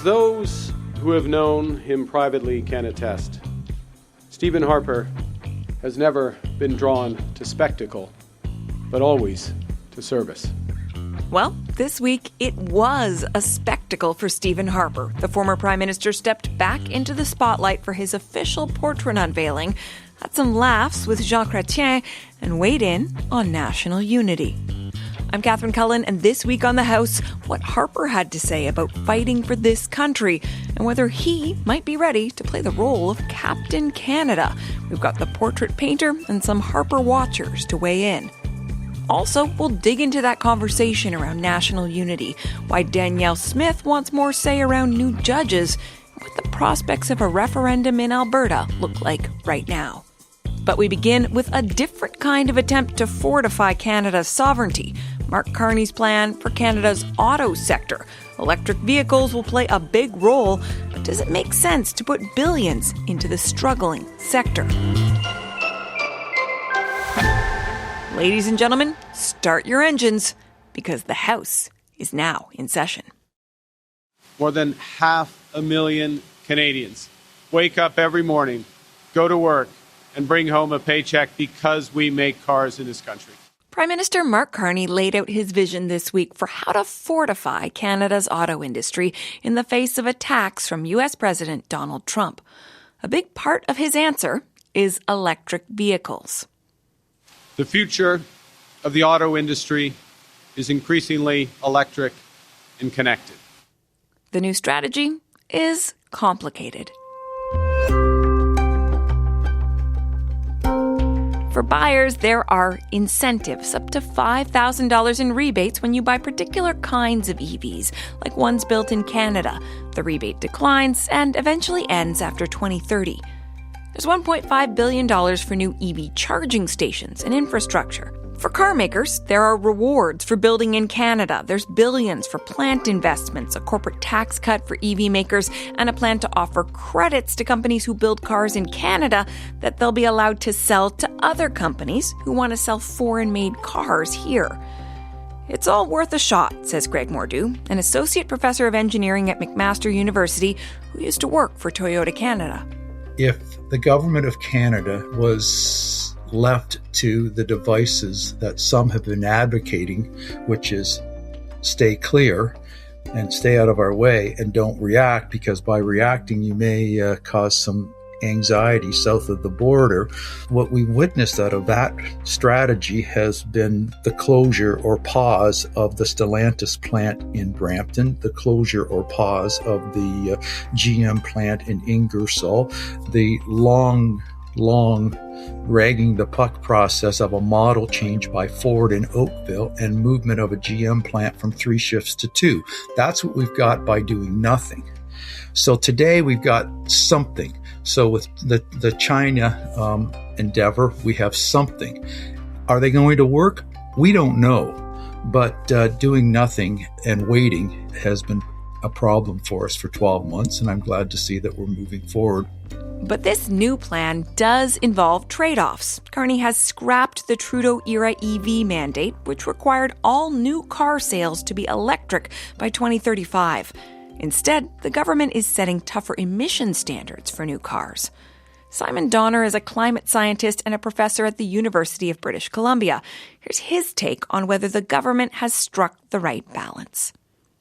As those who have known him privately can attest, Stephen Harper has never been drawn to spectacle, but always to service. Well, this week it was a spectacle for Stephen Harper. The former Prime Minister stepped back into the spotlight for his official portrait unveiling, had some laughs with Jean Chrétien, and weighed in on national unity. I'm Catherine Cullen, and this week on The House, what Harper had to say about fighting for this country and whether he might be ready to play the role of Captain Canada. We've got the portrait painter and some Harper watchers to weigh in. Also, we'll dig into that conversation around national unity, why Danielle Smith wants more say around new judges, and what the prospects of a referendum in Alberta look like right now. But we begin with a different kind of attempt to fortify Canada's sovereignty. Mark Carney's plan for Canada's auto sector. Electric vehicles will play a big role, but does it make sense to put billions into the struggling sector? Ladies and gentlemen, start your engines, because the House is now in session. More than 500,000 Canadians wake up every morning, go to work, and bring home a paycheck because we make cars in this country. Prime Minister Mark Carney laid out his vision this week for how to fortify Canada's auto industry in the face of attacks from U.S. President Donald Trump. A big part of his answer is electric vehicles. The future of the auto industry is increasingly electric and connected. The new strategy is complicated. For buyers, there are incentives, up to $5,000 in rebates when you buy particular kinds of EVs, like ones built in Canada. The rebate declines and eventually ends after 2030. There's $1.5 billion for new EV charging stations and infrastructure. For car makers, there are rewards for building in Canada. There's billions for plant investments, a corporate tax cut for EV makers, and a plan to offer credits to companies who build cars in Canada that they'll be allowed to sell to other companies who want to sell foreign-made cars here. It's all worth a shot, says Greg Mordew, an associate professor of engineering at McMaster University who used to work for Toyota Canada. If the government of Canada was left to the devices that some have been advocating, which is stay clear and stay out of our way and don't react, because by reacting you may cause some anxiety south of the border. What we witnessed out of that strategy has been the closure or pause of the Stellantis plant in Brampton, the closure or pause of the GM plant in Ingersoll, the long dragging the puck process of a model change by Ford in Oakville and movement of a GM plant from 3 shifts to 2. That's what we've got by doing nothing. So today we've got something. So with the China endeavor, we have something. Are they going to work? We don't know. But doing nothing and waiting has been a problem for us for 12 months, and I'm glad to see that we're moving forward. But this new plan does involve trade-offs. Carney has scrapped the Trudeau-era EV mandate, which required all new car sales to be electric by 2035. Instead, the government is setting tougher emission standards for new cars. Simon Donner is a climate scientist and a professor at the University of British Columbia. Here's his take on whether the government has struck the right balance.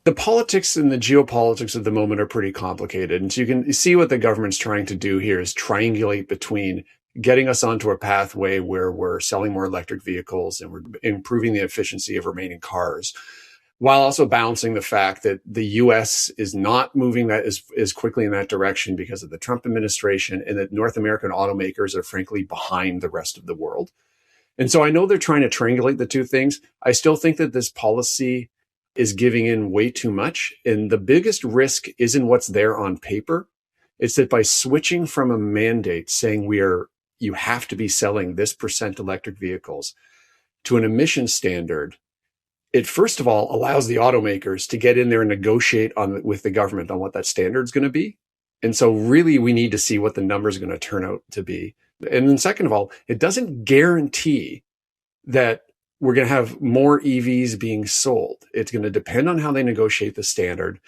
The politics and the geopolitics of the moment are pretty complicated. And so you can see what the government's trying to do here is triangulate between getting us onto a pathway where we're selling more electric vehicles and we're improving the efficiency of remaining cars, while also balancing the fact that the U.S. is not moving that as quickly in that direction because of the Trump administration, and that North American automakers are frankly behind the rest of the world. And so I know they're trying to triangulate the two things. I still think that this policy is giving in way too much. And the biggest risk isn't what's there on paper. It's that by switching from a mandate saying you have to be selling this % electric vehicles to an emission standard, it first of all allows the automakers to get in there and negotiate with the government on what that standard is going to be. And so really we need to see what the number is going to turn out to be. And then second of all, it doesn't guarantee that we're going to have more EVs being sold. It's going to depend on how they negotiate the standard.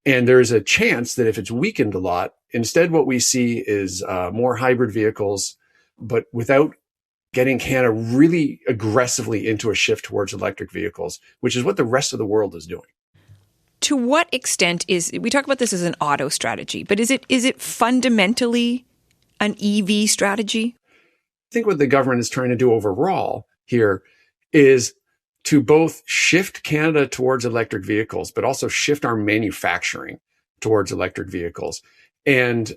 And there's a chance that if it's weakened a lot, instead what we see is more hybrid vehicles, but without getting Canada really aggressively into a shift towards electric vehicles, which is what the rest of the world is doing. To what extent we talk about this as an auto strategy, but is it fundamentally an EV strategy? I think what the government is trying to do overall here is to both shift Canada towards electric vehicles, but also shift our manufacturing towards electric vehicles. And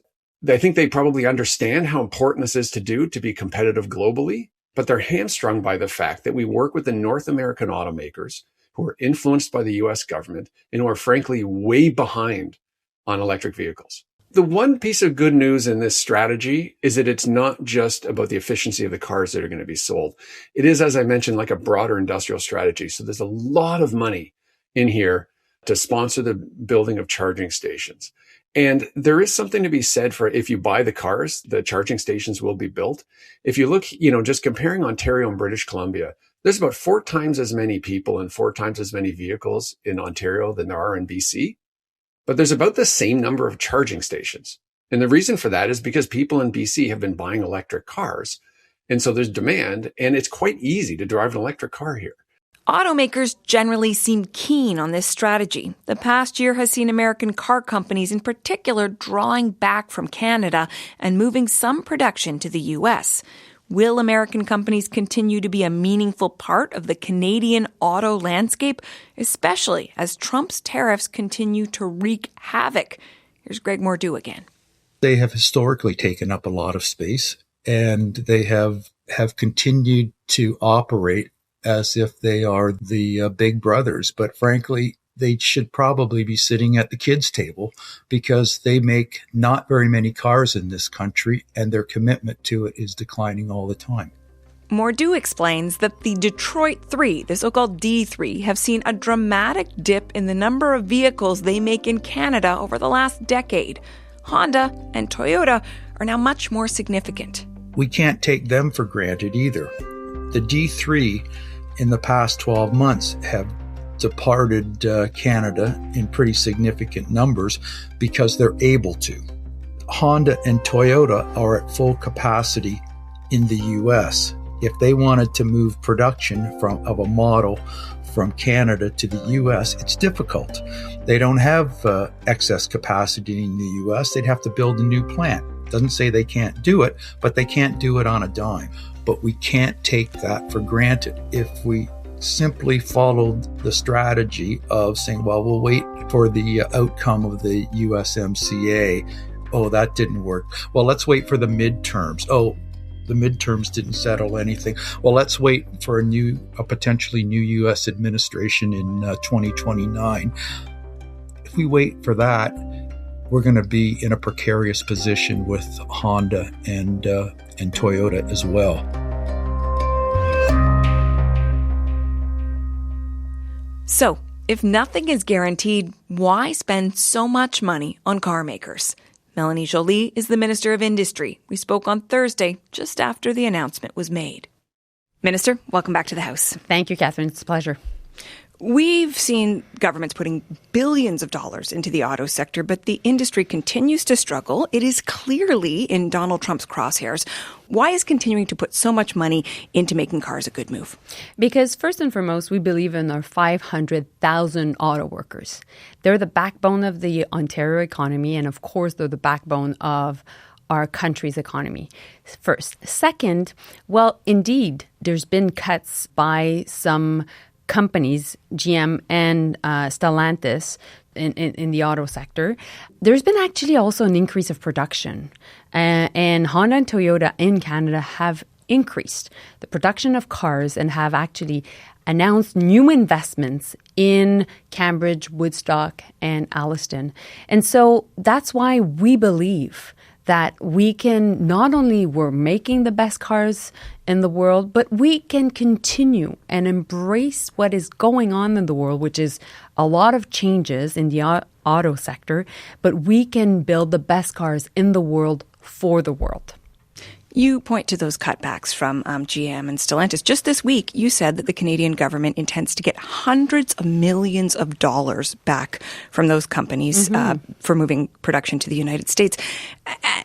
I think they probably understand how important this is to do to be competitive globally, but they're hamstrung by the fact that we work with the North American automakers who are influenced by the US government and who are frankly way behind on electric vehicles. The one piece of good news in this strategy is that it's not just about the efficiency of the cars that are going to be sold. It is, as I mentioned, like a broader industrial strategy. So there's a lot of money in here to sponsor the building of charging stations. And there is something to be said for if you buy the cars, the charging stations will be built. If you look, just comparing Ontario and British Columbia, there's about 4 times as many people and 4 times as many vehicles in Ontario than there are in BC. But there's about the same number of charging stations. And the reason for that is because people in BC have been buying electric cars. And so there's demand, and it's quite easy to drive an electric car here. Automakers generally seem keen on this strategy. The past year has seen American car companies in particular drawing back from Canada and moving some production to the U.S. Will American companies continue to be a meaningful part of the Canadian auto landscape, especially as Trump's tariffs continue to wreak havoc? Here's Greg Mordew again. They have historically taken up a lot of space, and they have continued to operate as if they are the big brothers. But frankly, they should probably be sitting at the kids' table because they make not very many cars in this country, and their commitment to it is declining all the time. Mordew explains that the Detroit 3, the so-called D3, have seen a dramatic dip in the number of vehicles they make in Canada over the last decade. Honda and Toyota are now much more significant. We can't take them for granted either. The D3 in the past 12 months have departed Canada in pretty significant numbers because they're able to. Honda and Toyota are at full capacity in the U.S. If they wanted to move production of a model from Canada to the U.S., it's difficult. They don't have excess capacity in the U.S. They'd have to build a new plant. Doesn't say they can't do it, but they can't do it on a dime. But we can't take that for granted. If we simply followed the strategy of saying, well, we'll wait for the outcome of the USMCA. Oh, that didn't work. Well, let's wait for the midterms. Oh, the midterms didn't settle anything. Well, let's wait for a potentially new U.S. administration in 2029. If we wait for that, we're going to be in a precarious position with Honda and Toyota as well. So, if nothing is guaranteed, why spend so much money on car makers? Melanie Joly is the Minister of Industry. We spoke on Thursday, just after the announcement was made. Minister, welcome back to the House. Thank you, Catherine. It's a pleasure. We've seen governments putting billions of dollars into the auto sector, but the industry continues to struggle. It is clearly in Donald Trump's crosshairs. Why is continuing to put so much money into making cars a good move? Because first and foremost, we believe in our 500,000 auto workers. They're the backbone of the Ontario economy, and of course, they're the backbone of our country's economy. First. Second, well, indeed, there's been cuts by some companies, GM and Stellantis, in the auto sector. There's been actually also an increase of production. And Honda and Toyota in Canada have increased the production of cars and have actually announced new investments in Cambridge, Woodstock, and Alliston. And so that's why we believe that we can not only we're making the best cars in the world, but we can continue and embrace what is going on in the world, which is a lot of changes in the auto sector, but we can build the best cars in the world for the world. You point to those cutbacks from GM and Stellantis. Just this week, you said that the Canadian government intends to get hundreds of millions of dollars back from those companies for moving production to the United States.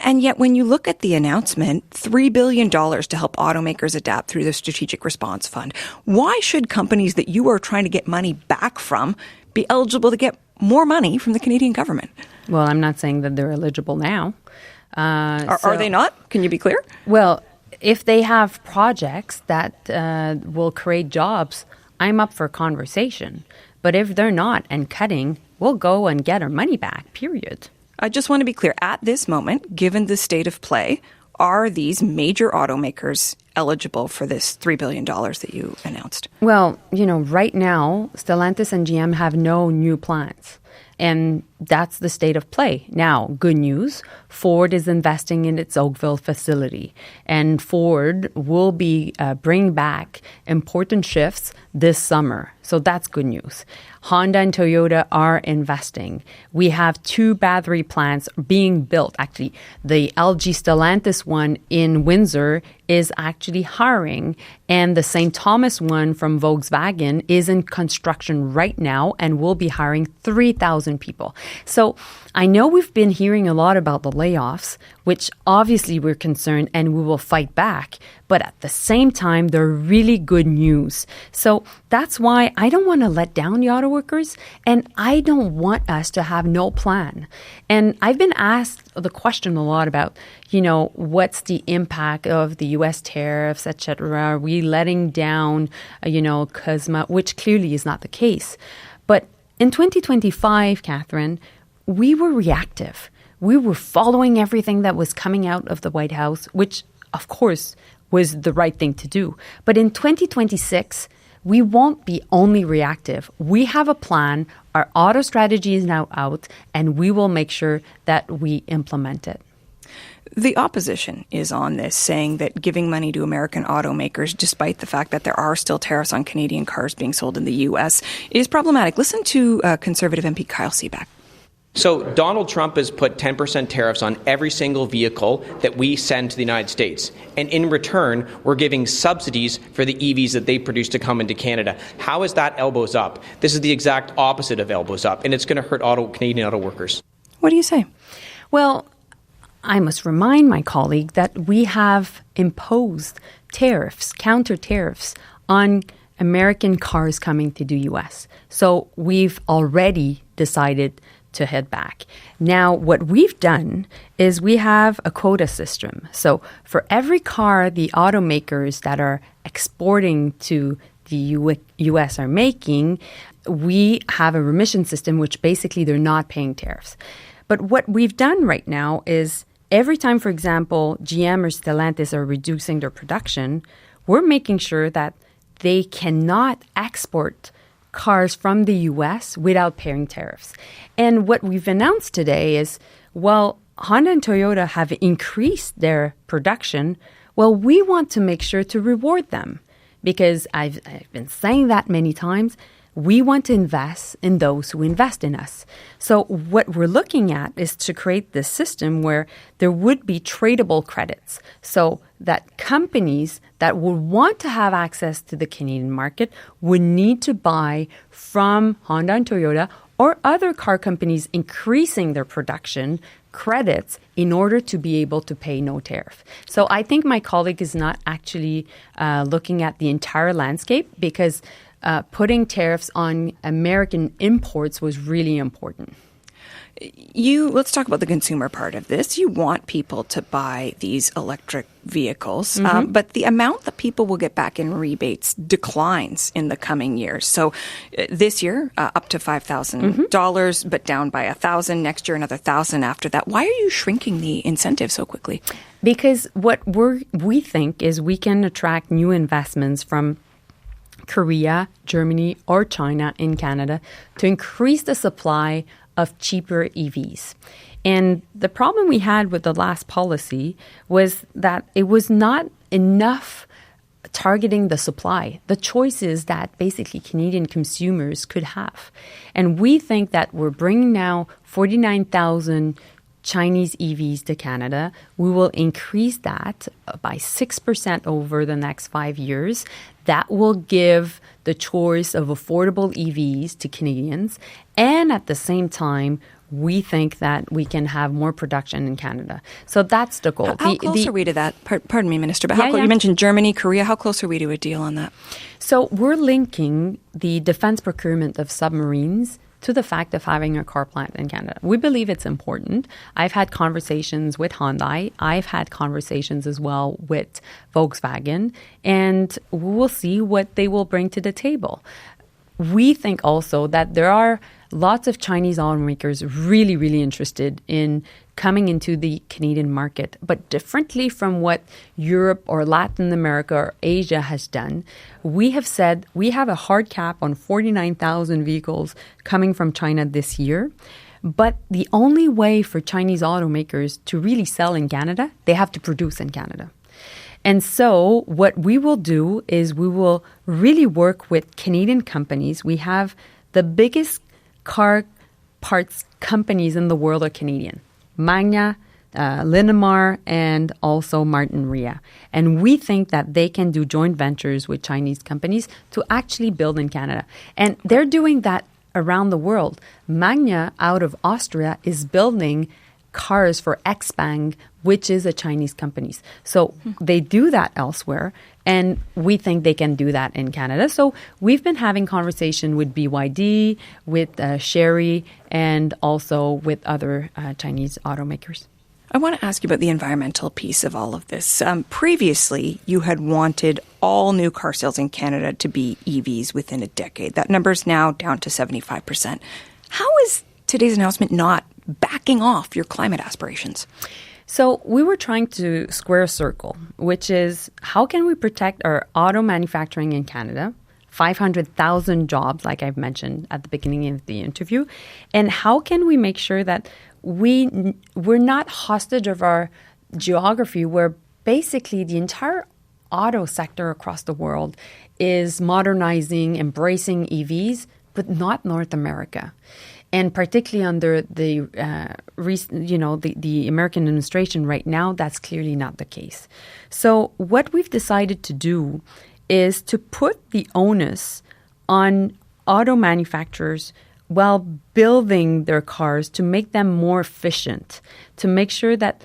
And yet, when you look at the announcement, $3 billion to help automakers adapt through the Strategic Response Fund, why should companies that you are trying to get money back from be eligible to get more money from the Canadian government? Well, I'm not saying that they're eligible now. Are they not? Can you be clear? Well, if they have projects that will create jobs, I'm up for conversation. But if they're not and cutting, we'll go and get our money back, period. I just want to be clear. At this moment, given the state of play, are these major automakers eligible for this $3 billion that you announced? Well, right now, Stellantis and GM have no new plans. And that's the state of play. Now, good news, Ford is investing in its Oakville facility. And Ford will be bringing back important shifts this summer. So that's good news. Honda and Toyota are investing. We have 2 battery plants being built. Actually, the LG Stellantis one in Windsor is actually hiring. And the St. Thomas one from Volkswagen is in construction right now and will be hiring 3,000 people. So I know we've been hearing a lot about the layoffs, which obviously we're concerned and we will fight back. But at the same time, they're really good news. So that's why I don't want to let down the auto workers, and I don't want us to have no plan. And I've been asked the question a lot about, what's the impact of the U.S. tariffs, etc. Are we letting down, CUSMA, which clearly is not the case. But in 2025, Catherine, we were reactive. We were following everything that was coming out of the White House, which, of course, was the right thing to do. But in 2026, we won't be only reactive. We have a plan. Our auto strategy is now out, and we will make sure that we implement it. The opposition is on this, saying that giving money to American automakers, despite the fact that there are still tariffs on Canadian cars being sold in the U.S., is problematic. Listen to Conservative MP Kyle Seaback. So Donald Trump has put 10% tariffs on every single vehicle that we send to the United States. And in return, we're giving subsidies for the EVs that they produce to come into Canada. How is that elbows up? This is the exact opposite of elbows up, and it's going to hurt Canadian auto workers. What do you say? Well, I must remind my colleague that we have imposed tariffs, counter tariffs on American cars coming to the U.S. So we've already decided to head back. Now, what we've done is we have a quota system. So for every car the automakers that are exporting to the U.S. are making, we have a remission system, which basically they're not paying tariffs. But what we've done right now is every time, for example, GM or Stellantis are reducing their production, we're making sure that they cannot export cars from the U.S. without paying tariffs. And what we've announced today is, well, Honda and Toyota have increased their production. Well, we want to make sure to reward them because I've been saying that many times. We want to invest in those who invest in us. So what we're looking at is to create this system where there would be tradable credits so that companies that would want to have access to the Canadian market would need to buy from Honda and Toyota or other car companies increasing their production credits in order to be able to pay no tariff. So I think my colleague is not actually looking at the entire landscape because putting tariffs on American imports was really important. Let's talk about the consumer part of this. You want people to buy these electric vehicles, but the amount that people will get back in rebates declines in the coming years. So this year, up to $5,000, but down by $1,000. Next year, another $1,000 after that. Why are you shrinking the incentive so quickly? Because what we think is we can attract new investments from Korea, Germany, or China in Canada to increase the supply of cheaper EVs. And the problem we had with the last policy was that it was not enough targeting the supply, the choices that basically Canadian consumers could have. And we think that we're bringing now 49,000 Chinese EVs to Canada. We will increase that by 6% over the next 5 years. That will give the choice of affordable EVs to Canadians. And at the same time, we think that we can have more production in Canada. So that's the goal. How close are we to that? Pardon me, Minister, but you mentioned Germany, Korea. How close are we to a deal on that? So we're linking the defense procurement of submarines to the fact of having a car plant in Canada. We believe it's important. I've had conversations with Hyundai. I've had conversations as well with Volkswagen, and we'll see what they will bring to the table. We think also that there are lots of Chinese automakers really, really interested in coming into the Canadian market, but differently from what Europe or Latin America or Asia has done. We have said we have a hard cap on 49,000 vehicles coming from China this year. But the only way for Chinese automakers to really sell in Canada, they have to produce in Canada. And so what we will do is we will really work with Canadian companies. We have the biggest car parts companies in the world are Canadian. Magna, Linamar, and also Martin Ria. And we think that they can do joint ventures with Chinese companies to actually build in Canada. And they're doing that around the world. Magna out of Austria is building cars for Xpeng, which is a Chinese company. So they do that elsewhere, and we think they can do that in Canada. So we've been having conversation with BYD, with Chery, and also with other Chinese automakers. I want to ask you about the environmental piece of all of this. Previously, you had wanted all new car sales in Canada to be EVs within a decade. That number is now down to 75%. How is today's announcement not backing off your climate aspirations? So we were trying to square a circle, which is how can we protect our auto manufacturing in Canada, 500,000 jobs, like I've mentioned at the beginning of the interview, and how can we make sure that we're not hostage of our geography, where basically the entire auto sector across the world is modernizing, embracing EVs, but not North America. And particularly under the American administration right now, that's clearly not the case. So what we've decided to do is to put the onus on auto manufacturers while building their cars to make them more efficient, to make sure that,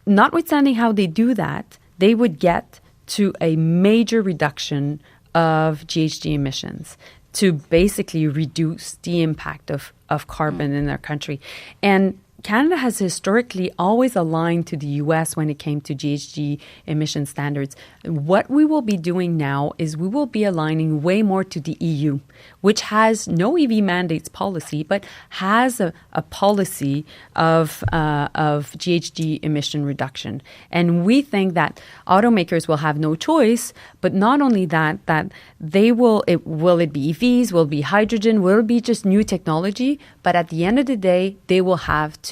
notwithstanding how they do that, they would get to a major reduction of GHG emissions to basically reduce the impact of carbon in their country. And Canada has historically always aligned to the U.S. when it came to GHG emission standards. What we will be doing now is we will be aligning way more to the EU, which has no EV mandates policy, but has a policy of GHG emission reduction. And we think that automakers will have no choice, but not only that they will it be EVs, will it be hydrogen, will it be just new technology, but at the end of the day, they will have to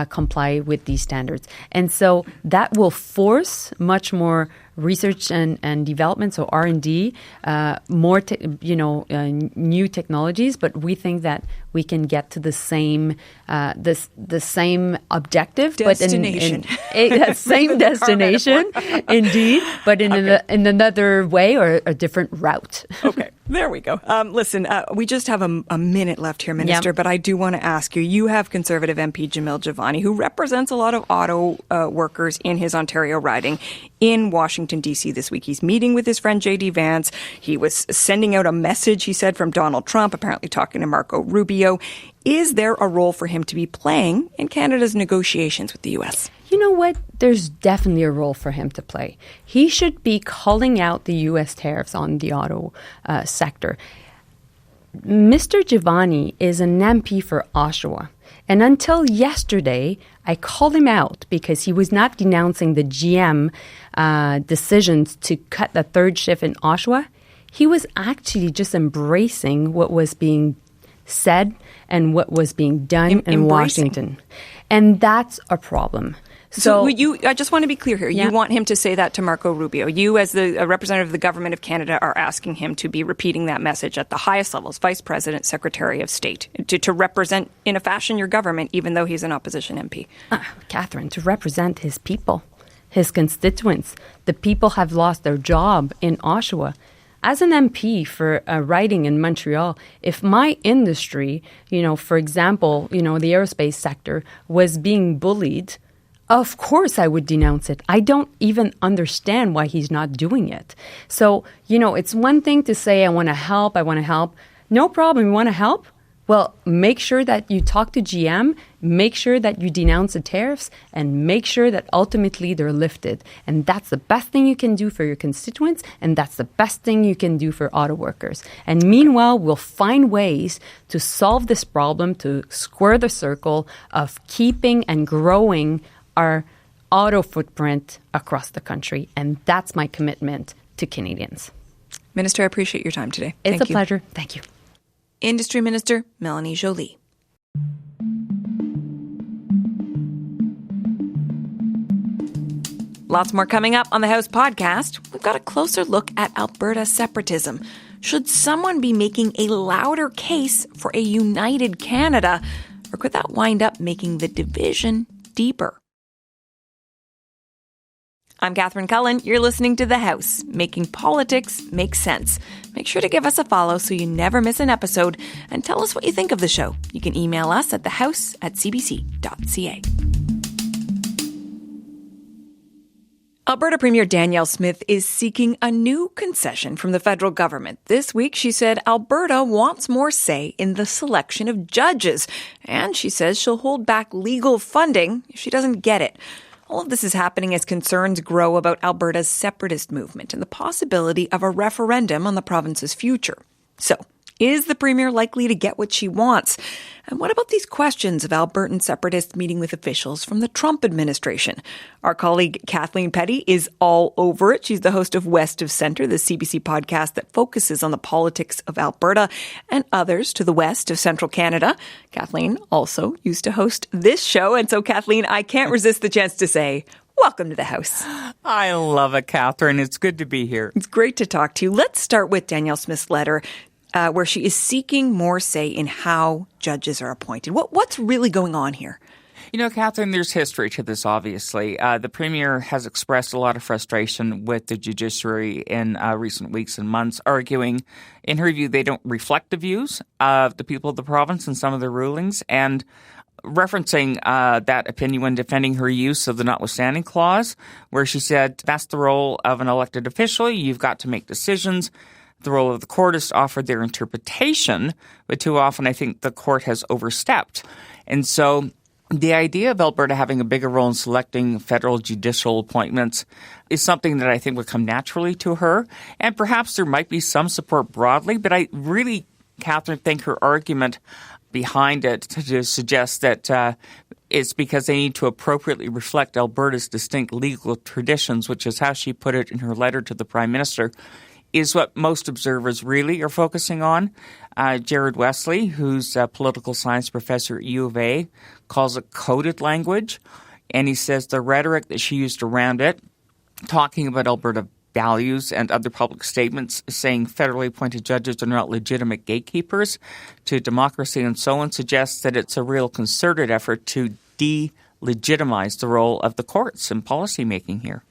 comply with these standards. And so that will force much more research and development, so R&D, more new technologies, but we think that we can get to the same the same objective, destination. but in same destination, indeed, but in another way or a different route. Okay, there we go. Listen, we just have a minute left here, Minister, but I do want to ask you. You have Conservative MP Jamil Jivani, who represents a lot of auto workers in his Ontario riding in Washington, D.C. this week. He's meeting with his friend J.D. Vance. He was sending out a message, he said, from Donald Trump, apparently talking to Marco Rubio. Is there a role for him to be playing in Canada's negotiations with the U.S.? You know what? There's definitely a role for him to play. He should be calling out the U.S. tariffs on the auto sector. Mr. Jivani is an MP for Oshawa. And until yesterday, I called him out because he was not denouncing the GM decisions to cut the third shift in Oshawa. He was actually just embracing what was being said and what was being done in Washington. And that's a problem. So I just want to be clear here. Yeah. You want him to say that to Marco Rubio. You, as the representative of the government of Canada, are asking him to be repeating that message at the highest levels, Vice President, Secretary of State, to represent in a fashion your government, even though he's an opposition MP. Catherine, to represent his people, his constituents. The people have lost their job in Oshawa. As an MP for riding in Montreal, if my industry, for example, the aerospace sector was being bullied, of course I would denounce it. I don't even understand why he's not doing it. So, it's one thing to say, I want to help. No problem. You want to help? Well, make sure that you talk to GM, make sure that you denounce the tariffs, and make sure that ultimately they're lifted. And that's the best thing you can do for your constituents, and that's the best thing you can do for auto workers. And meanwhile, we'll find ways to solve this problem, to square the circle of keeping and growing our auto footprint across the country. And that's my commitment to Canadians. Minister, I appreciate your time today. It's a pleasure. Thank you. Industry Minister Melanie Joly. Lots more coming up on the House podcast. We've got a closer look at Alberta separatism. Should someone be making a louder case for a united Canada, or could that wind up making the division deeper? I'm Catherine Cullen. You're listening to The House, making politics make sense. Make sure to give us a follow so you never miss an episode, and tell us what you think of the show. You can email us at thehouse@cbc.ca. Alberta Premier Danielle Smith is seeking a new concession from the federal government. This week, she said Alberta wants more say in the selection of judges, and she says she'll hold back legal funding if she doesn't get it. All of this is happening as concerns grow about Alberta's separatist movement and the possibility of a referendum on the province's future. So, is the Premier likely to get what she wants? And what about these questions of Albertan separatists meeting with officials from the Trump administration? Our colleague Kathleen Petty is all over it. She's the host of West of Centre, the CBC podcast that focuses on the politics of Alberta and others to the west of central Canada. Kathleen also used to host this show. And so, Kathleen, I can't resist the chance to say, welcome to the House. I love it, Catherine. It's good to be here. It's great to talk to you. Let's start with Danielle Smith's letter, where she is seeking more say in how judges are appointed. What's really going on here? Catherine, there's history to this, obviously. The Premier has expressed a lot of frustration with the judiciary in recent weeks and months, arguing, in her view, they don't reflect the views of the people of the province in some of their rulings, and referencing that opinion when defending her use of the notwithstanding clause, where she said, that's the role of an elected official. You've got to make decisions. The role of the court is to offer their interpretation, but too often I think the court has overstepped. And so the idea of Alberta having a bigger role in selecting federal judicial appointments is something that I think would come naturally to her. And perhaps there might be some support broadly, but I really, Catherine, think her argument behind it to suggest that it's because they need to appropriately reflect Alberta's distinct legal traditions, which is how she put it in her letter to the Prime Minister, is what most observers really are focusing on. Jared Wesley, who's a political science professor at U of A, calls it coded language. And he says the rhetoric that she used around it, talking about Alberta values and other public statements saying federally appointed judges are not legitimate gatekeepers to democracy and so on, suggests that it's a real concerted effort to delegitimize the role of the courts in policymaking here.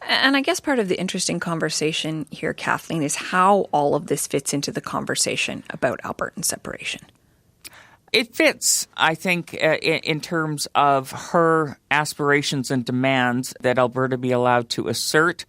And I guess part of the interesting conversation here, Kathleen, is how all of this fits into the conversation about Albertan separation. It fits, I think, in terms of her aspirations and demands that Alberta be allowed to assert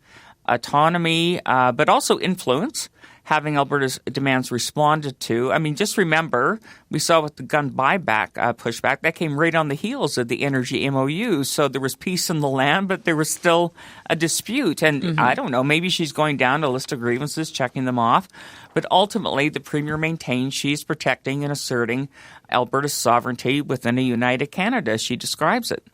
autonomy, but also influence, having Alberta's demands responded to. I mean, just remember, we saw with the gun buyback pushback, that came right on the heels of the energy MOU. So there was peace in the land, but there was still a dispute. And I don't know, maybe she's going down a list of grievances, checking them off. But ultimately, the Premier maintains she's protecting and asserting Alberta's sovereignty within a united Canada, as she describes it.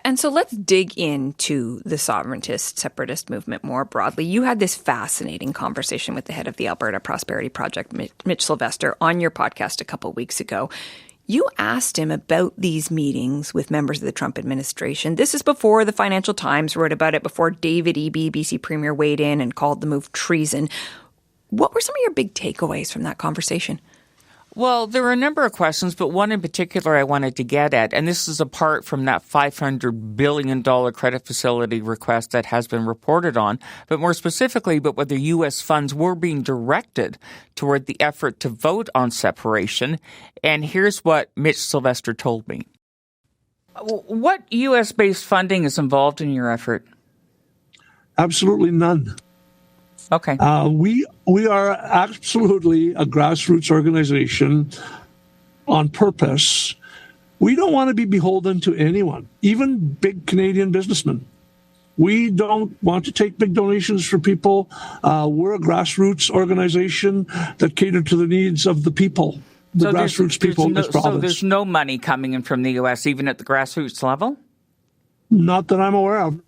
And so let's dig into the sovereigntist, separatist movement more broadly. You had this fascinating conversation with the head of the Alberta Prosperity Project, Mitch Sylvester, on your podcast a couple of weeks ago. You asked him about these meetings with members of the Trump administration. This is before the Financial Times wrote about it, before David Eby, BC Premier, weighed in and called the move treason. What were some of your big takeaways from that conversation? Well, there were a number of questions, but one in particular I wanted to get at, and this is apart from that $500 billion credit facility request that has been reported on, but more specifically about whether U.S. funds were being directed toward the effort to vote on separation. And here's what Mitch Sylvester told me. What U.S.-based funding is involved in your effort? Absolutely none. Okay. We are absolutely a grassroots organization on purpose. We don't want to be beholden to anyone, even big Canadian businessmen. We don't want to take big donations for people. We're a grassroots organization that cater to the needs of the people, the grassroots people in this province. So there's no money coming in from the U.S., even at the grassroots level? Not that I'm aware of.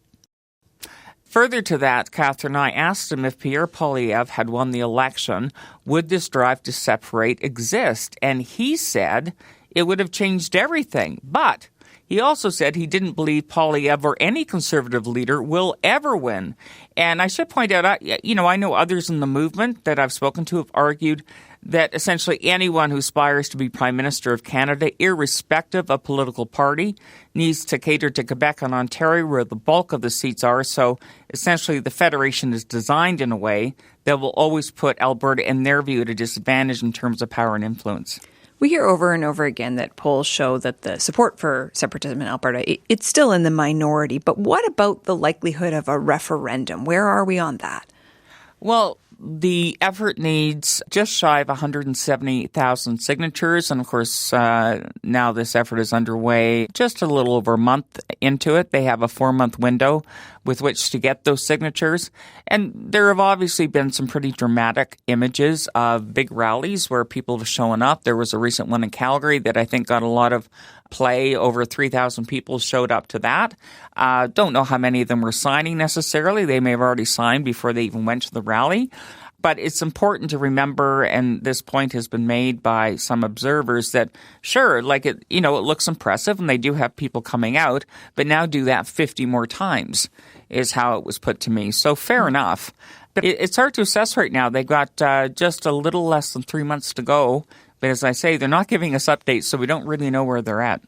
Further to that, Catherine, I asked him if Pierre Poilievre had won the election, would this drive to separate exist? And he said it would have changed everything. But he also said he didn't believe Poilievre or any Conservative leader will ever win. And I should point out, I know others in the movement that I've spoken to have argued that essentially anyone who aspires to be Prime Minister of Canada, irrespective of political party, needs to cater to Quebec and Ontario, where the bulk of the seats are. So essentially the federation is designed in a way that will always put Alberta, in their view, at a disadvantage in terms of power and influence. We hear over and over again that polls show that the support for separatism in Alberta, it's still in the minority. But what about the likelihood of a referendum? Where are we on that? Well, the effort needs just shy of 170,000 signatures. And of course, now this effort is underway just a little over a month into it. They have a 4-month window with which to get those signatures. And there have obviously been some pretty dramatic images of big rallies where people have shown up. There was a recent one in Calgary that I think got a lot of play. Over 3,000 people showed up to that. Don't know how many of them were signing necessarily. They may have already signed before they even went to the rally. But it's important to remember, and this point has been made by some observers, that sure, it looks impressive and they do have people coming out, but now do that 50 more times is how it was put to me. So fair enough. But it's hard to assess right now. They've got just a little less than 3 months to go. But as I say, they're not giving us updates, so we don't really know where they're at.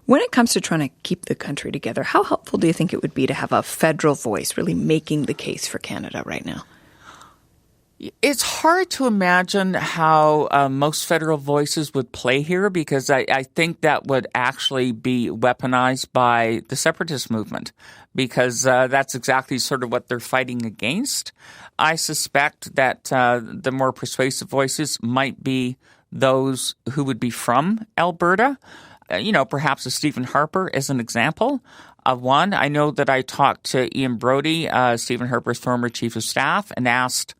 When it comes to trying to keep the country together, how helpful do you think it would be to have a federal voice really making the case for Canada right now? It's hard to imagine how most federal voices would play here, because I think that would actually be weaponized by the separatist movement, because that's exactly sort of what they're fighting against. I suspect that the more persuasive voices might be those who would be from Alberta. Perhaps a Stephen Harper is an example of one. I know that I talked to Ian Brodie, Stephen Harper's former chief of staff, and asked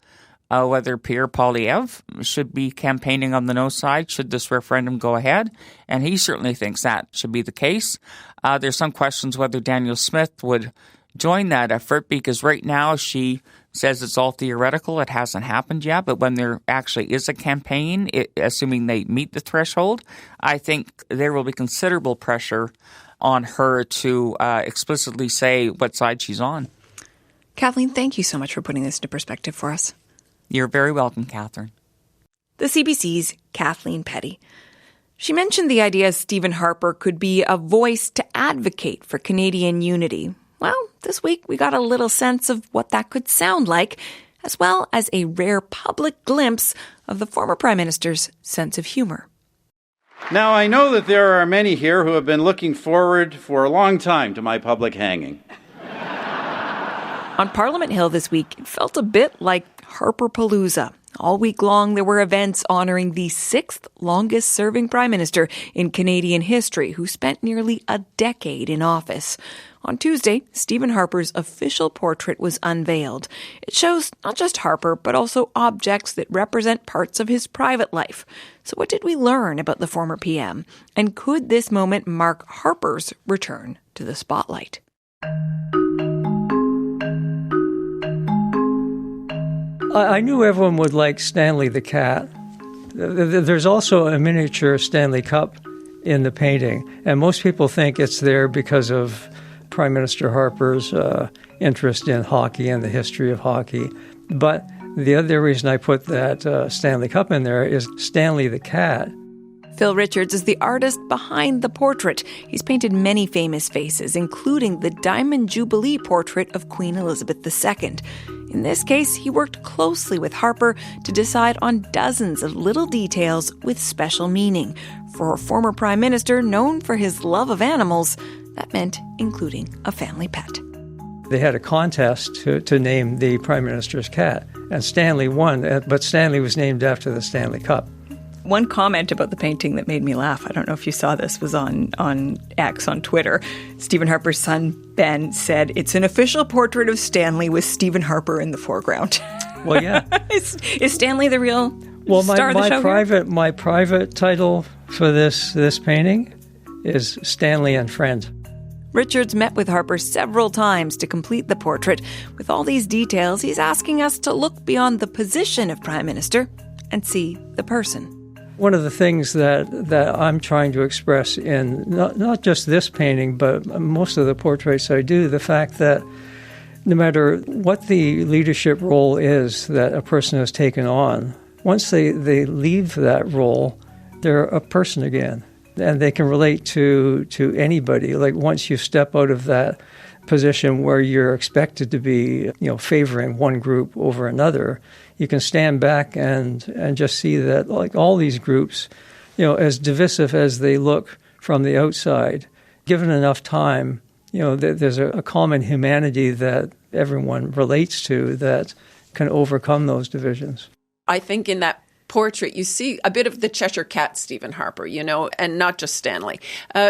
whether Pierre Poilievre should be campaigning on the no side should this referendum go ahead. And he certainly thinks that should be the case. There's some questions whether Danielle Smith would join that effort, because right now she says it's all theoretical. It hasn't happened yet. But when there actually is a campaign, assuming they meet the threshold, I think there will be considerable pressure on her to explicitly say what side she's on. Kathleen, thank you so much for putting this into perspective for us. You're very welcome, Catherine. The CBC's Kathleen Petty. She mentioned the idea Stephen Harper could be a voice to advocate for Canadian unity. Well, this week we got a little sense of what that could sound like, as well as a rare public glimpse of the former Prime Minister's sense of humor. Now, I know that there are many here who have been looking forward for a long time to my public hanging. On Parliament Hill this week, it felt a bit like Harperpalooza. All week long, there were events honoring the 6th longest-serving Prime Minister in Canadian history, who spent nearly a decade in office. On Tuesday, Stephen Harper's official portrait was unveiled. It shows not just Harper, but also objects that represent parts of his private life. So what did we learn about the former PM? And could this moment mark Harper's return to the spotlight? I knew everyone would like Stanley the cat. There's also a miniature Stanley Cup in the painting. And most people think it's there because of Prime Minister Harper's interest in hockey and the history of hockey. But the other reason I put that Stanley Cup in there is Stanley the cat. Phil Richards is the artist behind the portrait. He's painted many famous faces, including the Diamond Jubilee portrait of Queen Elizabeth II. In this case, he worked closely with Harper to decide on dozens of little details with special meaning. For a former prime minister known for his love of animals, that meant including a family pet. They had a contest to name the prime minister's cat, and Stanley won, but Stanley was named after the Stanley Cup. One comment about the painting that made me laugh, I don't know if you saw this, was on X, on Twitter. Stephen Harper's son, Ben, said, "It's an official portrait of Stanley with Stephen Harper in the foreground." Well, yeah. Is Stanley the real star of the show here? My private title for this painting is Stanley and Friend. Richards met with Harper several times to complete the portrait. With all these details, he's asking us to look beyond the position of Prime Minister and see the person. One of the things that I'm trying to express in not just this painting, but most of the portraits I do, the fact that no matter what the leadership role is that a person has taken on, once they leave that role, they're a person again. And they can relate to anybody. Like once you step out of that position where you're expected to be, favoring one group over another, you can stand back and just see that, like all these groups, as divisive as they look from the outside, given enough time, there's a common humanity that everyone relates to that can overcome those divisions. I think in that portrait, you see a bit of the Cheshire Cat, Stephen Harper, and not just Stanley,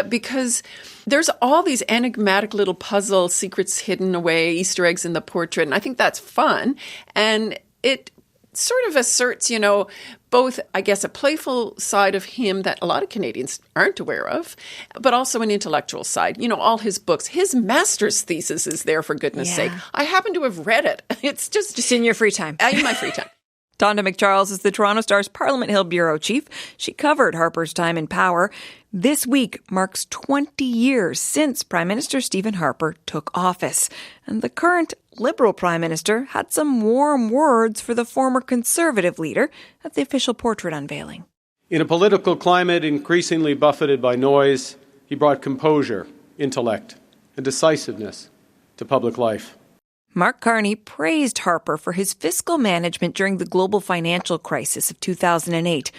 because there's all these enigmatic little puzzle secrets hidden away, Easter eggs in the portrait, and I think that's fun. And it sort of asserts, both, I guess, a playful side of him that a lot of Canadians aren't aware of, but also an intellectual side. All his books, his master's thesis is there, for goodness sake. I happen to have read it. It's just in your free time. In my free time. Donda McCharles is the Toronto Star's Parliament Hill bureau chief. She covered Harper's time in power. This week marks 20 years since Prime Minister Stephen Harper took office. And the current Liberal Prime Minister had some warm words for the former Conservative leader at the official portrait unveiling. In a political climate increasingly buffeted by noise, he brought composure, intellect, and decisiveness to public life. Mark Carney praised Harper for his fiscal management during the global financial crisis of 2008.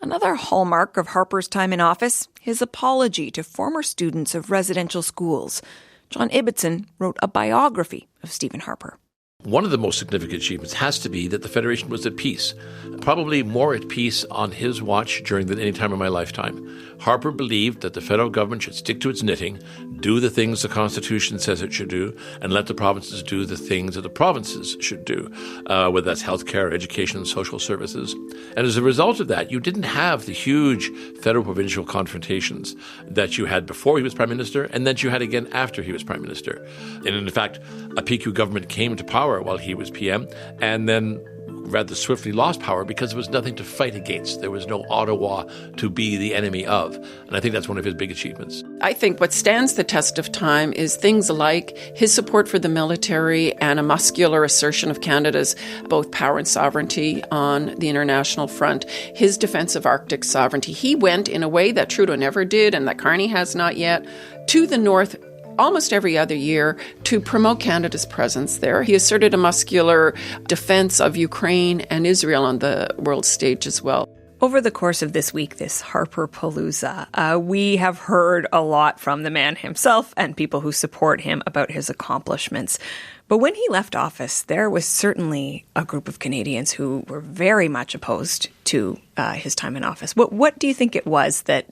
Another hallmark of Harper's time in office, his apology to former students of residential schools. John Ibbotson wrote a biography of Stephen Harper. One of the most significant achievements has to be that the Federation was at peace, probably more at peace on his watch than any time in my lifetime. Harper believed that the federal government should stick to its knitting, do the things the Constitution says it should do, and let the provinces do the things that the provinces should do, whether that's healthcare, education, and social services. And as a result of that, you didn't have the huge federal-provincial confrontations that you had before he was Prime Minister and that you had again after he was Prime Minister. And in fact, a PQ government came to power while he was PM, and then rather swiftly lost power because there was nothing to fight against. There was no Ottawa to be the enemy of. And I think that's one of his big achievements. I think what stands the test of time is things like his support for the military and a muscular assertion of Canada's both power and sovereignty on the international front, his defense of Arctic sovereignty. He went in a way that Trudeau never did and that Carney has not yet to the north almost every other year to promote Canada's presence there. He asserted a muscular defense of Ukraine and Israel on the world stage as well. Over the course of this week, this Harper-palooza, we have heard a lot from the man himself and people who support him about his accomplishments. But when he left office, there was certainly a group of Canadians who were very much opposed to his time in office. What do you think it was that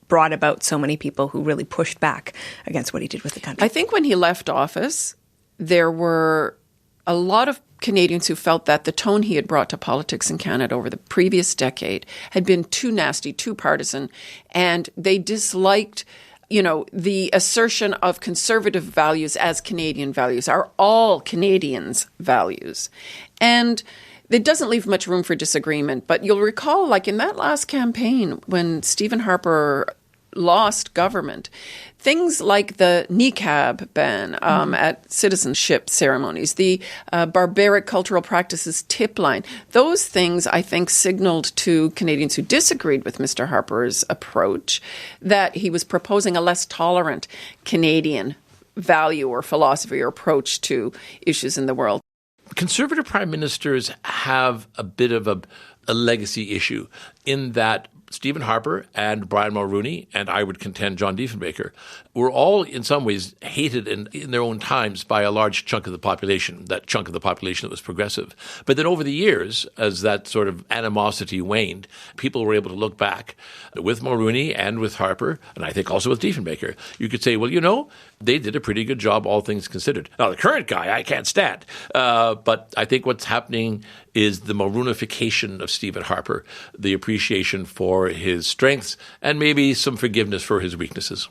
brought about so many people who really pushed back against what he did with the country? I think when he left office, there were a lot of Canadians who felt that the tone he had brought to politics in Canada over the previous decade had been too nasty, too partisan, and they disliked, the assertion of conservative values as Canadian values, are all Canadians' values. And it doesn't leave much room for disagreement, but you'll recall, like in that last campaign, when Stephen Harper lost government. Things like the niqab ban at citizenship ceremonies, the barbaric cultural practices tip line, those things, I think, signaled to Canadians who disagreed with Mr. Harper's approach that he was proposing a less tolerant Canadian value or philosophy or approach to issues in the world. Conservative prime ministers have a bit of a legacy issue in that Stephen Harper and Brian Mulroney, and I would contend John Diefenbaker, were all in some ways hated in their own times by a large chunk of the population, that chunk of the population that was progressive. But then over the years, as that sort of animosity waned, people were able to look back with Mulroney and with Harper, and I think also with Diefenbaker. You could say, well, you know, they did a pretty good job, all things considered. Now, the current guy, I can't stand. But I think what's happening is the Mulroonification of Stephen Harper, the appreciation for his strengths, and maybe some forgiveness for his weaknesses.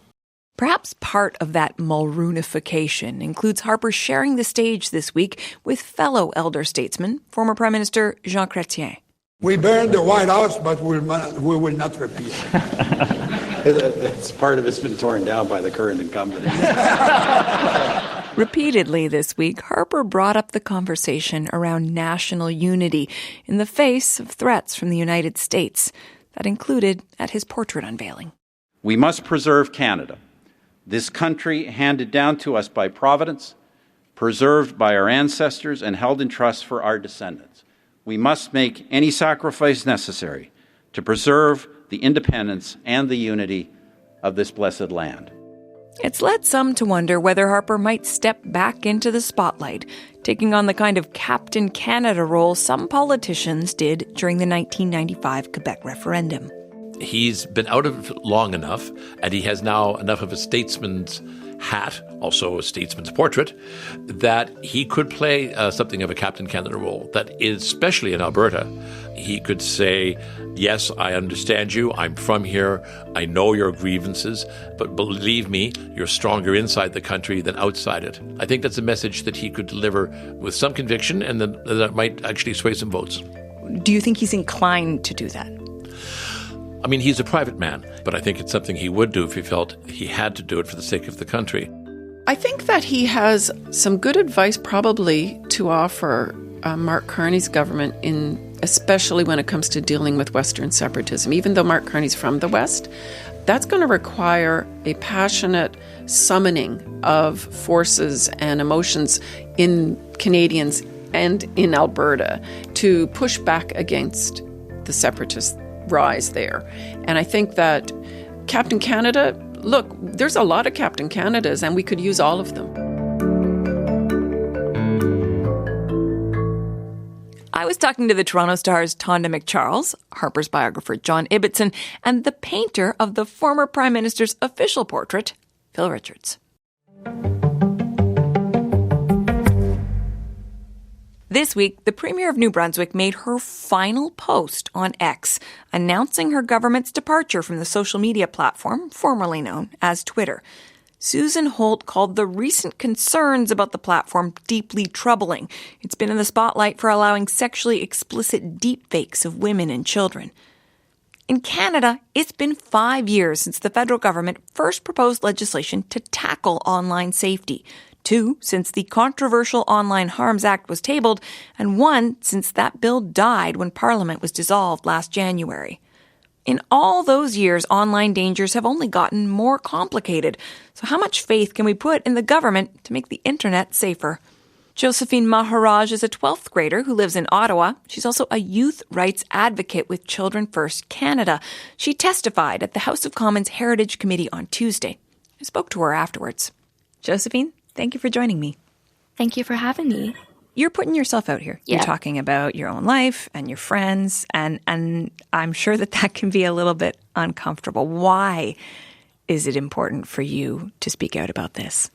Perhaps part of that Mulroonification includes Harper sharing the stage this week with fellow elder statesman, former Prime Minister Jean Chrétien. We burned the White House, but we will not repeat it. It's part of it's been torn down by the current incumbent. Repeatedly this week, Harper brought up the conversation around national unity in the face of threats from the United States. That included at his portrait unveiling. We must preserve Canada, this country handed down to us by Providence, preserved by our ancestors, and held in trust for our descendants. We must make any sacrifice necessary to preserve the independence and the unity of this blessed land. It's led some to wonder whether Harper might step back into the spotlight, taking on the kind of Captain Canada role some politicians did during the 1995 Quebec referendum. He's been out of it long enough, and he has now enough of a statesman's hat, also a statesman's portrait, that he could play something of a Captain Canada role, that is, especially in Alberta, he could say, yes, I understand you, I'm from here, I know your grievances, but believe me, you're stronger inside the country than outside it. I think that's a message that he could deliver with some conviction, and that might actually sway some votes. Do you think he's inclined to do that? I mean, he's a private man, but I think it's something he would do if he felt he had to do it for the sake of the country. I think that he has some good advice probably to offer Mark Carney's government, especially when it comes to dealing with Western separatism. Even though Mark Carney's from the West, that's going to require a passionate summoning of forces and emotions in Canadians and in Alberta to push back against the separatist rise there. And I think that Captain Canada, look, there's a lot of Captain Canadas, and we could use all of them. I was talking to the Toronto Star's Tonda McCharles, Harper's biographer John Ibbotson, and the painter of the former Prime Minister's official portrait, Phil Richards. This week, the Premier of New Brunswick made her final post on X, announcing her government's departure from the social media platform formerly known as Twitter. Susan Holt called the recent concerns about the platform deeply troubling. It's been in the spotlight for allowing sexually explicit deepfakes of women and children. In Canada, it's been 5 years since the federal government first proposed legislation to tackle online safety. 2 since the controversial Online Harms Act was tabled, and 1 since that bill died when Parliament was dissolved last January. In all those years, online dangers have only gotten more complicated. So how much faith can we put in the government to make the internet safer? Josephine Maharaj is a 12th grader who lives in Ottawa. She's also a youth rights advocate with Children First Canada. She testified at the House of Commons Heritage Committee on Tuesday. I spoke to her afterwards. Josephine, thank you for joining me. Thank you for having me. You're putting yourself out here. Yeah. You're talking about your own life and your friends, and I'm sure that can be a little bit uncomfortable. Why is it important for you to speak out about this?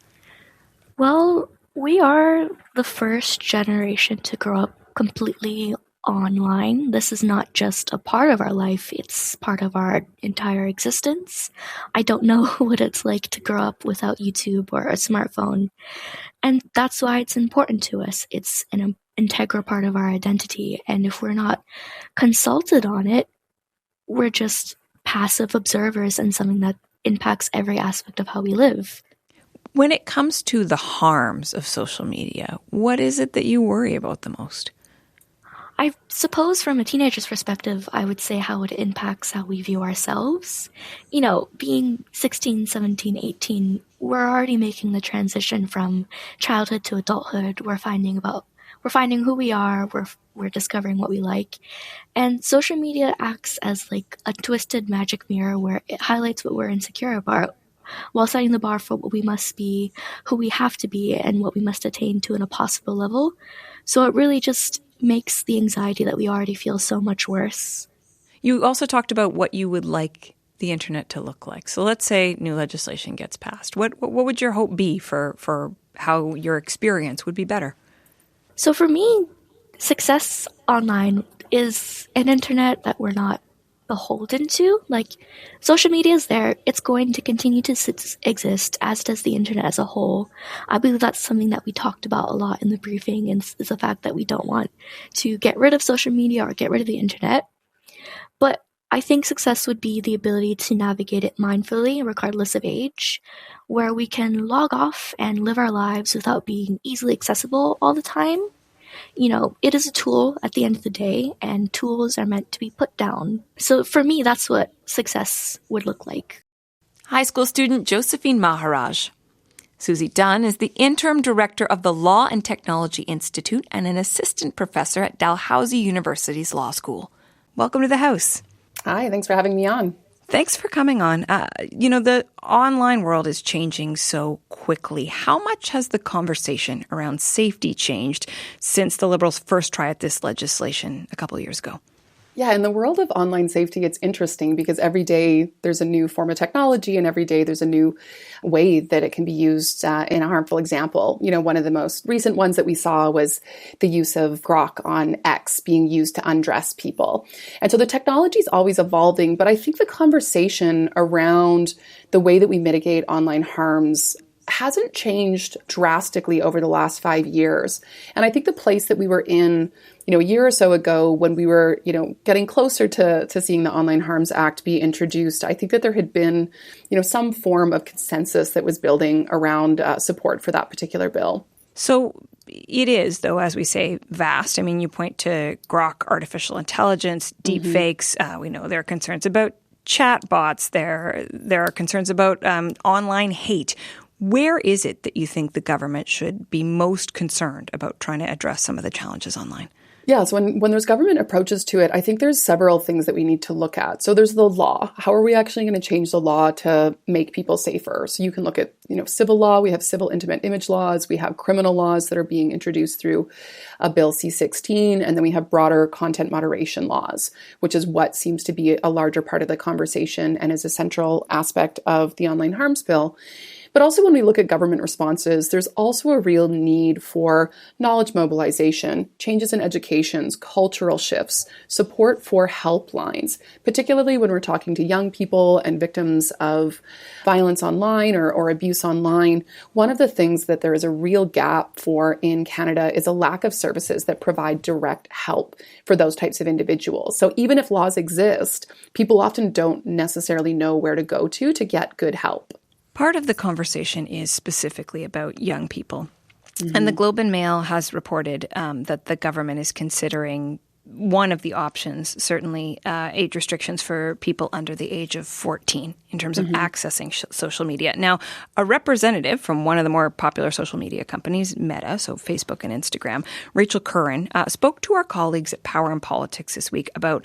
Well, we are the first generation to grow up completely online. This is not just a part of our life, it's part of our entire existence. I don't know what it's like to grow up without YouTube or a smartphone. And that's why it's important to us. It's an integral part of our identity. And if we're not consulted on it, we're just passive observers in something that impacts every aspect of how we live. When it comes to the harms of social media, what is it that you worry about the most? I suppose from a teenager's perspective, I would say how it impacts how we view ourselves. You know, being 16, 17, 18, we're already making the transition from childhood to adulthood. We're finding who we are, we're discovering what we like. And social media acts as like a twisted magic mirror where it highlights what we're insecure about, while setting the bar for what we must be, who we have to be, and what we must attain to in a possible level. So it really just makes the anxiety that we already feel so much worse. You also talked about what you would like the internet to look like. So let's say new legislation gets passed. What would your hope be for how your experience would be better? So for me, success online is an internet that we're not beholden to. Like, social media is there. It's going to continue to exist, as does the internet as a whole. I believe that's something that we talked about a lot in the briefing, and is the fact that we don't want to get rid of social media or get rid of the internet. But I think success would be the ability to navigate it mindfully, regardless of age, where we can log off and live our lives without being easily accessible all the time. You know, it is a tool at the end of the day, and tools are meant to be put down. So for me, that's what success would look like. High school student Josephine Maharaj. Susie Dunn is the interim director of the Law and Technology Institute and an assistant professor at Dalhousie University's Law School. Welcome to the House. Hi, thanks for having me on. Thanks for coming on. The online world is changing so quickly. How much has the conversation around safety changed since the Liberals first tried this legislation a couple of years ago? Yeah, in the world of online safety, it's interesting because every day there's a new form of technology and every day there's a new way that it can be used in a harmful example. You know, one of the most recent ones that we saw was the use of Grok on X being used to undress people. And so the technology is always evolving, but I think the conversation around the way that we mitigate online harms hasn't changed drastically over the last 5 years. And I think the place that we were in, a year or so ago when we were, getting closer to seeing the Online Harms Act be introduced, I think that there had been, some form of consensus that was building around support for that particular bill. So it is, though, as we say, vast. I mean, you point to Grok, artificial intelligence, deep fakes. We know there are concerns about chatbots. There are concerns about online hate. Where is it that you think the government should be most concerned about trying to address some of the challenges online? Yeah, so when there's government approaches to it, I think there's several things that we need to look at. So there's the law. How are we actually going to change the law to make people safer? So you can look at, civil law. We have civil intimate image laws. We have criminal laws that are being introduced through Bill C-16. And then we have broader content moderation laws, which is what seems to be a larger part of the conversation and is a central aspect of the Online Harms Bill. But also when we look at government responses, there's also a real need for knowledge mobilization, changes in education, cultural shifts, support for helplines, particularly when we're talking to young people and victims of violence online or abuse online. One of the things that there is a real gap for in Canada is a lack of services that provide direct help for those types of individuals. So even if laws exist, people often don't necessarily know where to go to get good help. Part of the conversation is specifically about young people. And the Globe and Mail has reported that the government is considering one of the options, certainly age restrictions for people under the age of 14 in terms of accessing social media. Now, a representative from one of the more popular social media companies, Meta, so Facebook and Instagram, Rachel Curran, spoke to our colleagues at Power and Politics this week about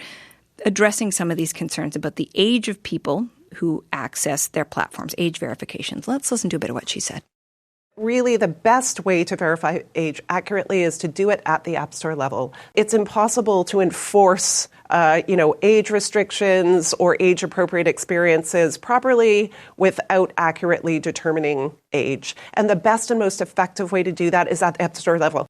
addressing some of these concerns about the age of people who access their platforms, age verifications. Let's listen to a bit of what she said. Really, the best way to verify age accurately is to do it at the App Store level. It's impossible to enforce, age restrictions or age-appropriate experiences properly without accurately determining age. And the best and most effective way to do that is at the App Store level.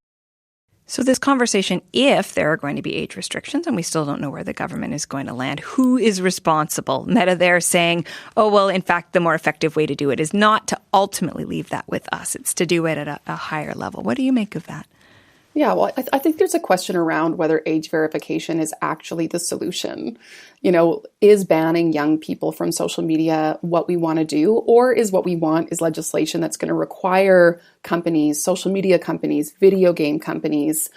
So this conversation, if there are going to be age restrictions, and we still don't know where the government is going to land, who is responsible? Meta there saying, in fact, the more effective way to do it is not to ultimately leave that with us. It's to do it at a higher level. What do you make of that? Yeah, well, I think there's a question around whether age verification is actually the solution. You know, is banning young people from social media what we want to do? Or is what we want is legislation that's going to require companies, social media companies, video game companies,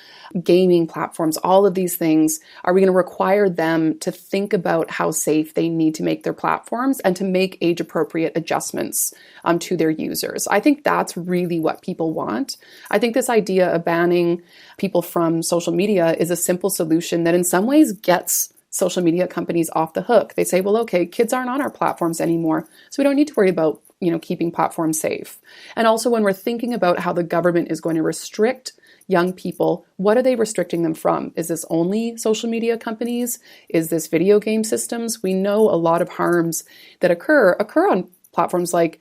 gaming platforms, all of these things, are we going to require them to think about how safe they need to make their platforms and to make age-appropriate adjustments to their users? I think that's really what people want. I think this idea of banning people from social media is a simple solution that in some ways gets social media companies off the hook. They say, well, okay, kids aren't on our platforms anymore, so we don't need to worry about, keeping platforms safe. And also when we're thinking about how the government is going to restrict young people, what are they restricting them from? Is this only social media companies? Is this video game systems? We know a lot of harms that occur on platforms like,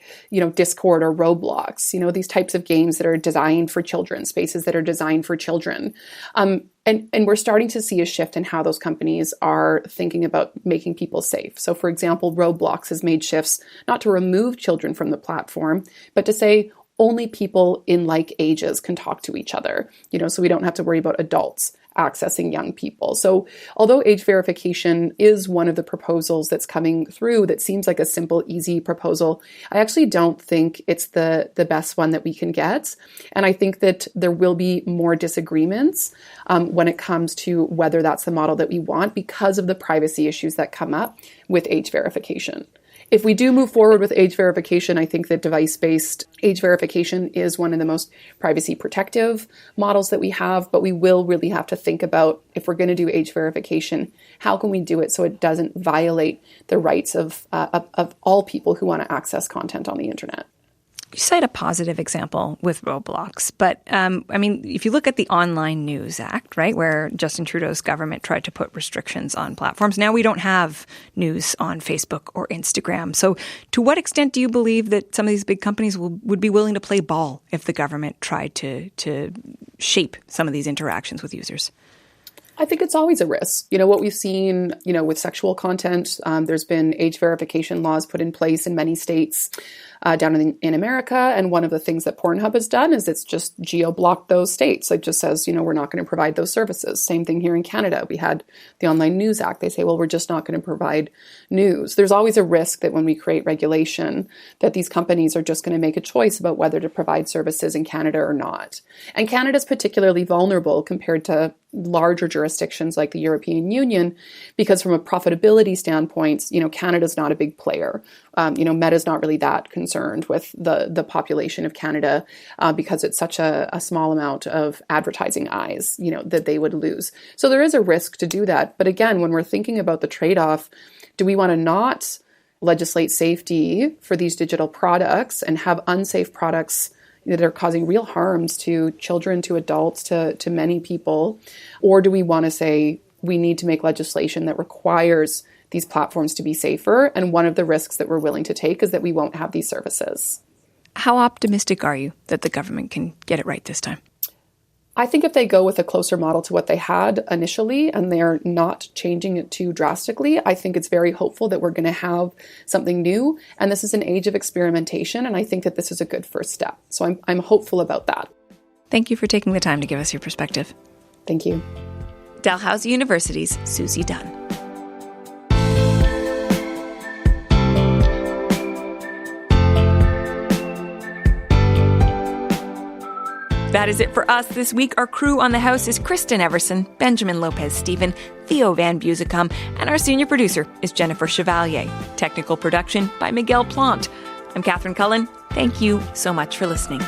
Discord or Roblox, these types of games that are designed for children, spaces that are designed for children. And we're starting to see a shift in how those companies are thinking about making people safe. So for example, Roblox has made shifts not to remove children from the platform, but to say only people in like ages can talk to each other, so we don't have to worry about adults accessing young people. So although age verification is one of the proposals that's coming through that seems like a simple, easy proposal, I actually don't think it's the best one that we can get. And I think that there will be more disagreements when it comes to whether that's the model that we want because of the privacy issues that come up with age verification. If we do move forward with age verification, I think that device-based age verification is one of the most privacy protective models that we have, but we will really have to think about, if we're going to do age verification, how can we do it so it doesn't violate the rights of all people who want to access content on the internet? You cite a positive example with Roblox, but if you look at the Online News Act, right, where Justin Trudeau's government tried to put restrictions on platforms, now we don't have news on Facebook or Instagram. So to what extent do you believe that some of these big companies would be willing to play ball if the government tried to shape some of these interactions with users? I think it's always a risk. What we've seen, with sexual content, there's been age verification laws put in place in many states down in America. And one of the things that Pornhub has done is it's just geo-blocked those states. It just says, we're not going to provide those services. Same thing here in Canada. We had the Online News Act. They say, well, we're just not going to provide news. There's always a risk that when we create regulation, that these companies are just going to make a choice about whether to provide services in Canada or not. And Canada's particularly vulnerable compared to larger jurisdictions like the European Union, because from a profitability standpoint, Canada's not a big player. Meta's not really that concerned with the population of Canada because it's such a small amount of advertising eyes, that they would lose. So there is a risk to do that. But again, when we're thinking about the trade-off, do we want to not legislate safety for these digital products and have unsafe products that are causing real harms to children, to adults, to many people? Or do we want to say we need to make legislation that requires these platforms to be safer? And one of the risks that we're willing to take is that we won't have these services. How optimistic are you that the government can get it right this time? I think if they go with a closer model to what they had initially and they're not changing it too drastically, I think it's very hopeful that we're going to have something new. And this is an age of experimentation, and I think that this is a good first step. So I'm hopeful about that. Thank you for taking the time to give us your perspective. Thank you. Dalhousie University's Susie Dunn. That is it for us this week. Our crew on the house is Kristen Everson, Benjamin Lopez-Stephen, Theo Van Busicum, and our senior producer is Jennifer Chevalier. Technical production by Miguel Plant. I'm Catherine Cullen. Thank you so much for listening.